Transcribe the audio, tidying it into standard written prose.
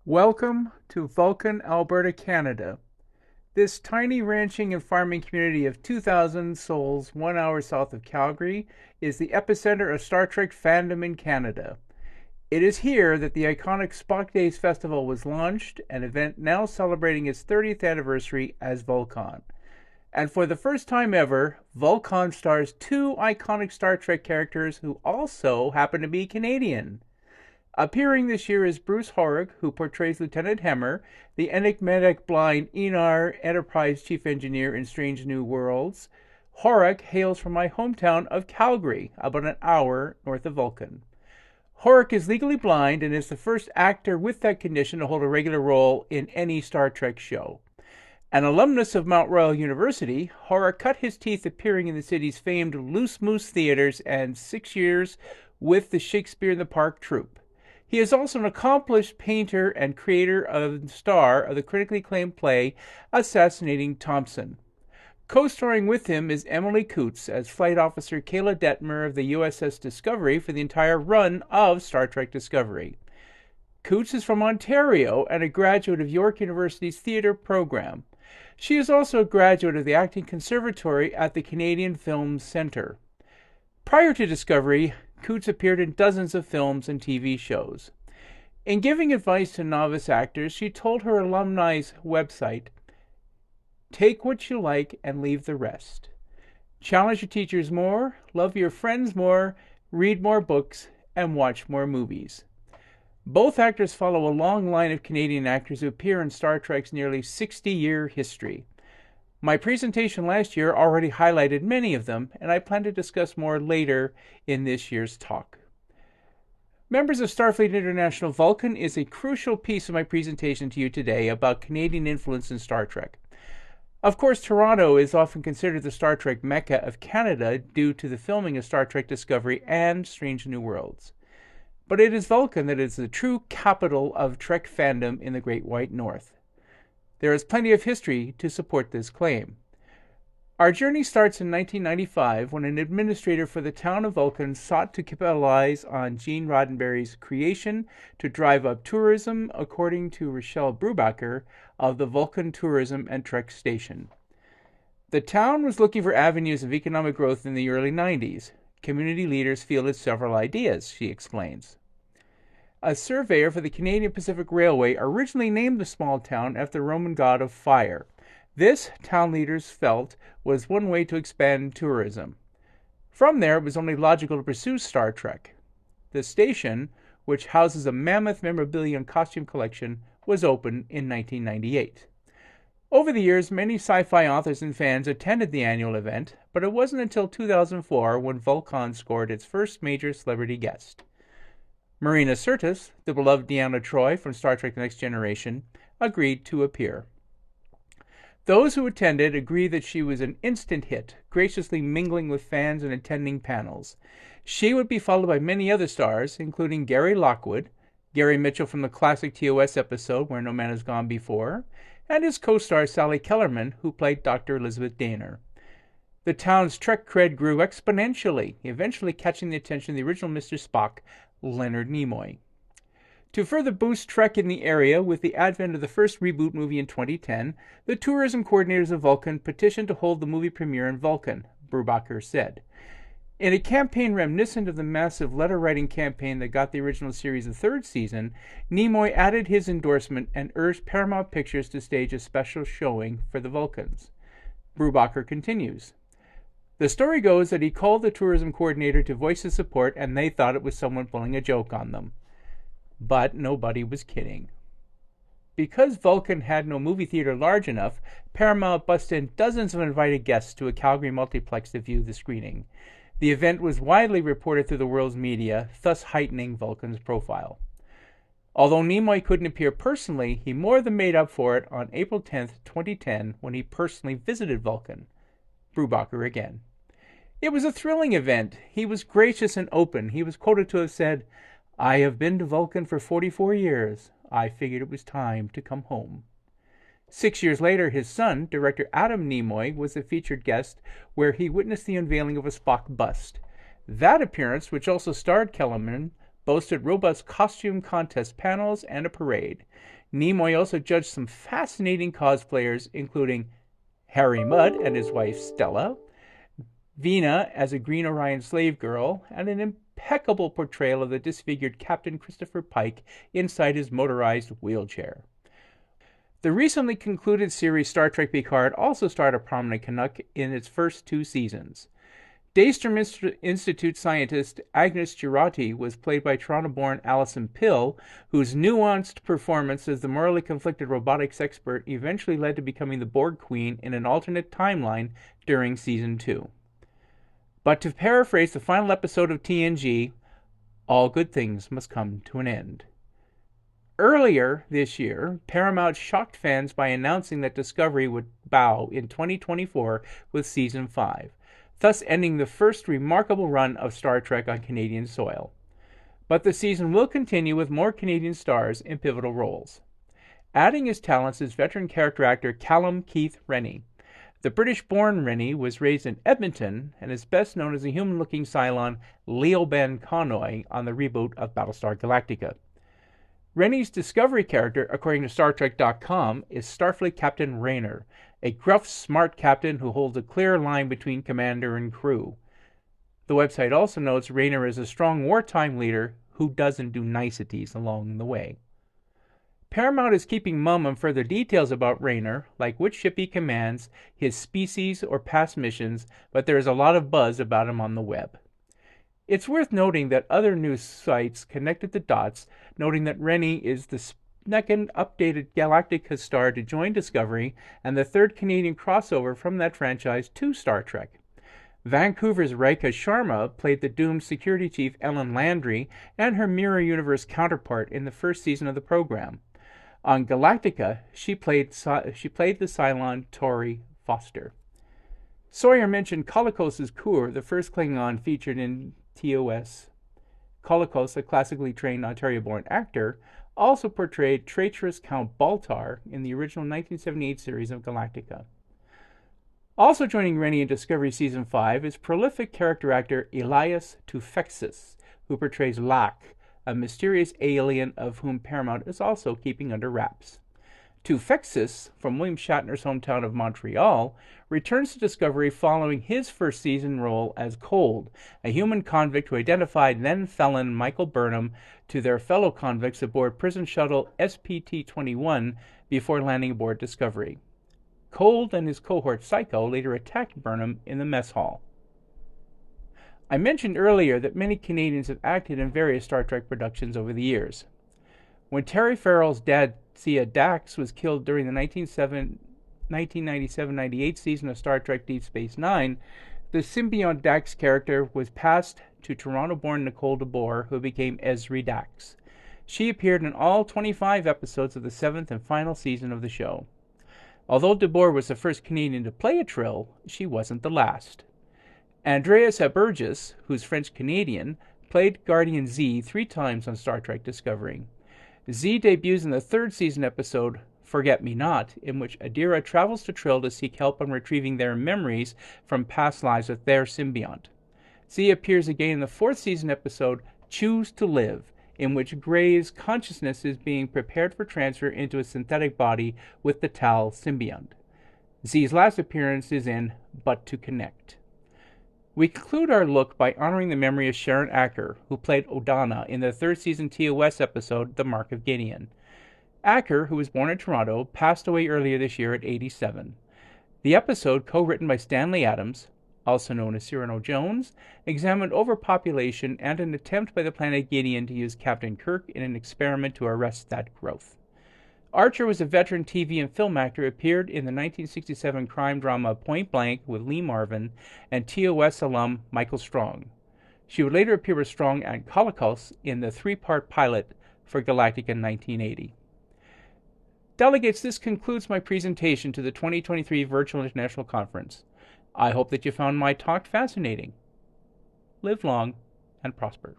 Welcome to Vulcan, Alberta, Canada. This tiny ranching and farming community of 2,000 souls 1 hour south of Calgary is the epicenter of Star Trek fandom in Canada. It is here that the iconic Spock Days Festival was launched, an event now celebrating its 30th anniversary as Vulcan. And for the first time ever, Vulcan stars two iconic Star Trek characters who also happen to be Canadian. Appearing this year is Bruce Horak, who portrays Lieutenant Hemmer, the enigmatic blind Enar Enterprise chief engineer in Strange New Worlds. Horak hails from my hometown of Calgary, about an hour north of Vulcan. Horak is legally blind and is the first actor with that condition to hold a regular role in any Star Trek show. An alumnus of Mount Royal University, Horak cut his teeth appearing in the city's famed Loose Moose theaters and 6 years with the Shakespeare in the Park troupe. He is also an accomplished painter and creator and star of the critically acclaimed play Assassinating Thompson. Co-starring with him is Emily Coots as Flight Officer Kayla Detmer of the USS Discovery for the entire run of Star Trek Discovery. Coots is from Ontario and a graduate of York University's theatre program. She is also a graduate of the Acting Conservatory at the Canadian Film Centre. Prior to Discovery, Coots appeared in dozens of films and TV shows. In giving advice to novice actors, she told her alumni's website, "Take what you like and leave the rest. Challenge your teachers more, love your friends more, read more books, and watch more movies." Both actors follow a long line of Canadian actors who appear in Star Trek's nearly 60-year history. My presentation last year already highlighted many of them, and I plan to discuss more later in this year's talk. Members of Starfleet International, Vulcan is a crucial piece of my presentation to you today about Canadian influence in Star Trek. Of course, Toronto is often considered the Star Trek Mecca of Canada due to the filming of Star Trek Discovery and Strange New Worlds. But it is Vulcan that is the true capital of Trek fandom in the Great White North. There is plenty of history to support this claim. Our journey starts in 1995 when an administrator for the town of Vulcan sought to capitalize on Gene Roddenberry's creation to drive up tourism, according to Rochelle Brubaker of the Vulcan Tourism and Trek Station. The town was looking for avenues of economic growth in the early 90s. Community leaders fielded several ideas, she explains. A surveyor for the Canadian Pacific Railway originally named the small town after the Roman god of fire. This, town leaders felt, was one way to expand tourism. From there, it was only logical to pursue Star Trek. The station, which houses a mammoth memorabilia and costume collection, was opened in 1998. Over the years, many sci-fi authors and fans attended the annual event, but it wasn't until 2004 when Vulcan scored its first major celebrity guest. Marina Sirtis, the beloved Deanna Troi from Star Trek The Next Generation, agreed to appear. Those who attended agree that she was an instant hit, graciously mingling with fans and attending panels. She would be followed by many other stars, including Gary Lockwood, Gary Mitchell from the classic TOS episode Where No Man Has Gone Before, and his co-star Sally Kellerman, who played Dr. Elizabeth Daner. The town's Trek cred grew exponentially, eventually catching the attention of the original Mr. Spock, Leonard Nimoy. To further boost Trek in the area, with the advent of the first reboot movie in 2010, the tourism coordinators of Vulcan petitioned to hold the movie premiere in Vulcan, Brubaker said. In a campaign reminiscent of the massive letter-writing campaign that got the original series a third season, Nimoy added his endorsement and urged Paramount Pictures to stage a special showing for the Vulcans. Brubaker continues. The story goes that he called the tourism coordinator to voice his support, and they thought it was someone pulling a joke on them. But nobody was kidding. Because Vulcan had no movie theater large enough, Paramount bussed in dozens of invited guests to a Calgary multiplex to view the screening. The event was widely reported through the world's media, thus heightening Vulcan's profile. Although Nimoy couldn't appear personally, he more than made up for it on April 10, 2010, when he personally visited Vulcan. Brubaker again. It was a thrilling event. He was gracious and open. He was quoted to have said, "I have been to Vulcan for 44 years. I figured it was time to come home." 6 years later, his son, director Adam Nimoy, was a featured guest where he witnessed the unveiling of a Spock bust. That appearance, which also starred Kellerman, boasted robust costume contest panels and a parade. Nimoy also judged some fascinating cosplayers, including Harry Mudd and his wife Stella, Vina as a Green Orion slave girl, and an impeccable portrayal of the disfigured Captain Christopher Pike inside his motorized wheelchair. The recently concluded series Star Trek Picard also starred a prominent Canuck in its first 2 seasons. Daystrom Institute scientist Agnes Girauti was played by Toronto-born Alison Pill, whose nuanced performance as the morally conflicted robotics expert eventually led to becoming the Borg Queen in an alternate timeline during Season 2. But to paraphrase the final episode of TNG, all good things must come to an end. Earlier this year, Paramount shocked fans by announcing that Discovery would bow in 2024 with Season 5, thus ending the first remarkable run of Star Trek on Canadian soil. But the season will continue with more Canadian stars in pivotal roles. Adding his talents is veteran character actor Callum Keith Rennie. The British-born Rennie was raised in Edmonton and is best known as the human-looking Cylon Leo Ben Connoy on the reboot of Battlestar Galactica. Rennie's Discovery character, according to StarTrek.com, is Starfleet Captain Raynor, a gruff, smart captain who holds a clear line between commander and crew. The website also notes Raynor is a strong wartime leader who doesn't do niceties along the way. Paramount is keeping mum on further details about Raynor, like which ship he commands, his species, or past missions, but there is a lot of buzz about him on the web. It's worth noting that other news sites connected the dots, noting that Rennie is the second updated Galactica star to join Discovery and the 3rd Canadian crossover from that franchise to Star Trek. Vancouver's Rika Sharma played the doomed security chief Ellen Landry and her Mirror Universe counterpart in the first season of the program. On Galactica, she played the Cylon Tori Foster. Sawyer mentioned Kolokos's Kur, the first Klingon featured in TOS. Kolokos, a classically trained Ontario-born actor, also portrayed traitorous Count Baltar in the original 1978 series of Galactica. Also joining Rennie in Discovery Season 5 is prolific character actor Elias Toufexis, who portrays Locke, a mysterious alien of whom Paramount is also keeping under wraps. Toufexis, from William Shatner's hometown of Montreal, returns to Discovery following his first season role as Cold, a human convict who identified then-felon Michael Burnham to their fellow convicts aboard prison shuttle SPT-21 before landing aboard Discovery. Cold and his cohort Psycho later attacked Burnham in the mess hall. I mentioned earlier that many Canadians have acted in various Star Trek productions over the years. When Terry Farrell's dad, Sia Dax, was killed during the 1997-98 season of Star Trek Deep Space Nine, the symbiont Dax character was passed to Toronto-born Nicole DeBoer, who became Esri Dax. She appeared in all 25 episodes of the 7th and final season of the show. Although DeBoer was the first Canadian to play a Trill, she wasn't the last. Andreas Abergis, who's French-Canadian, played Guardian Z 3 times on Star Trek Discovery. Z debuts in the 3rd season episode Forget Me Not, in which Adira travels to Trill to seek help on retrieving their memories from past lives with their symbiont. Z appears again in the 4th season episode Choose to Live, in which Gray's consciousness is being prepared for transfer into a synthetic body with the Tal symbiont. Z's last appearance is in But to Connect. We conclude our look by honoring the memory of Sharon Acker, who played Odana in the 3rd season TOS episode The Mark of Gideon. Acker, who was born in Toronto, passed away earlier this year at 87. The episode, co-written by Stanley Adams, also known as Cyrano Jones, examined overpopulation and an attempt by the planet Gideon to use Captain Kirk in an experiment to arrest that growth. Archer was a veteran TV and film actor who appeared in the 1967 crime drama Point Blank with Lee Marvin and TOS alum Michael Strong. She would later appear with Strong and Kolokos in the 3-part pilot for Galactica in 1980. Delegates, this concludes my presentation to the 2023 Virtual International Conference. I hope that you found my talk fascinating. Live long and prosper.